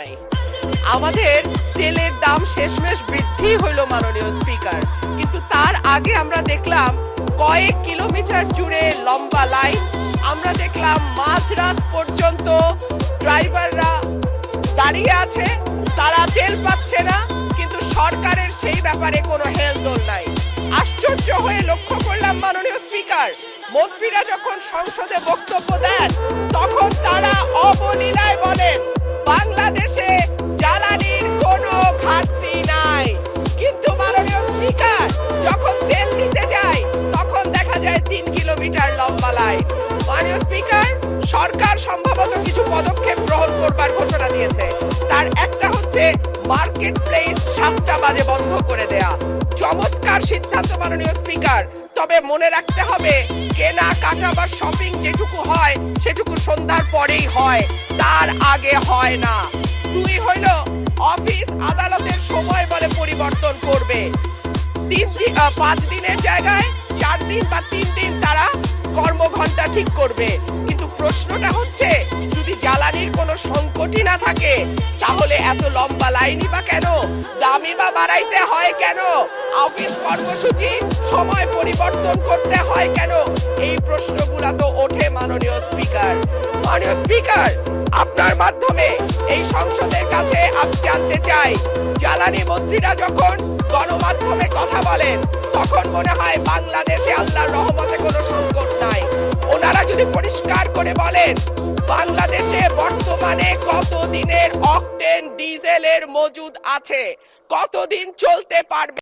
নাই। আমাদের তেলের দাম শেষমেশ বৃদ্ধি হইল মাননীয় স্পিকার, কিন্তু তার আগে আমরা দেখলাম কয়েক কিলোমিটার জুড়ে লম্বা লাইন। আমরা দেখলাম মাঝরাত পর্যন্ত ড্রাইভাররা দাঁড়িয়ে আছে, তারা তেল পাচ্ছে না, কিন্তু সরকারের সেই ব্যাপারে কোনো হেলদোল নাই। আশ্চর্য হয়ে লক্ষ্য করলাম মাননীয় স্পিকার, মন্ত্রীরা যখন সংসদে বক্তব্য দেন তখন তারা অবলীলায় বলেন বাংলাদেশে জ্বালানির কোনো ঘাটতি নাই, কিন্তু মাননীয় স্পিকার যখন তেল নিতে যায় তখন দেখা যায় 3 কিলোমিটার লম্বা লাইন। মাননীয় স্পিকার, সরকার সম্ভবত কিছু পদক্ষেপ গ্রহণ করবার ঘোষণা দিয়েছে। তার একটা হচ্ছে মার্কেট প্লেস 7টা বাজে বন্ধ করে দেয়া। চমৎকার সিদ্ধান্ত মাননীয় স্পিকার, তবে মনে রাখতে হবে কেনা কাটা বা শপিং যেটুকু হয় সেটুকু সন্ধ্যার পরেই হয়, তার আগে হয় না। 2 হইল অফিস আদালতের সময় বলে পরিবর্তন করবে। 5 দিনের জায়গায় 4 দিন বা 3 দিন তারা কর্মঘণ্টা ঠিক করবে। কিন্তু প্রশ্নটা হচ্ছে যদি জ্বালানির কোনো সংকটই না থাকে তাহলে এত লম্বা লাইনই বা কেন, দামই বা বাড়াইতে হয় কেন, অফিস কর্মসূচি সময় পরিবর্তন করতে হয় কেন? এই প্রশ্নগুলো তো ওঠে মাননীয় স্পিকার। মাননীয় স্পিকার, আপনার মাধ্যমে এই সংসদের কাছে আমি জানতে চাই, জ্বালানি মন্ত্রীরা যখন গণমাধ্যমে কথা বলেন তখন মনে হয় বাংলাদেশে আল্লাহর রহমতে কোনো সংকট নাই। ওনারা যদি পরিষ্কার করে বলেন বাংলাদেশে বর্তমানে কত দিনের অকটেন ডিজেলের মজুদ আছে, কতদিন চলতে পারবে।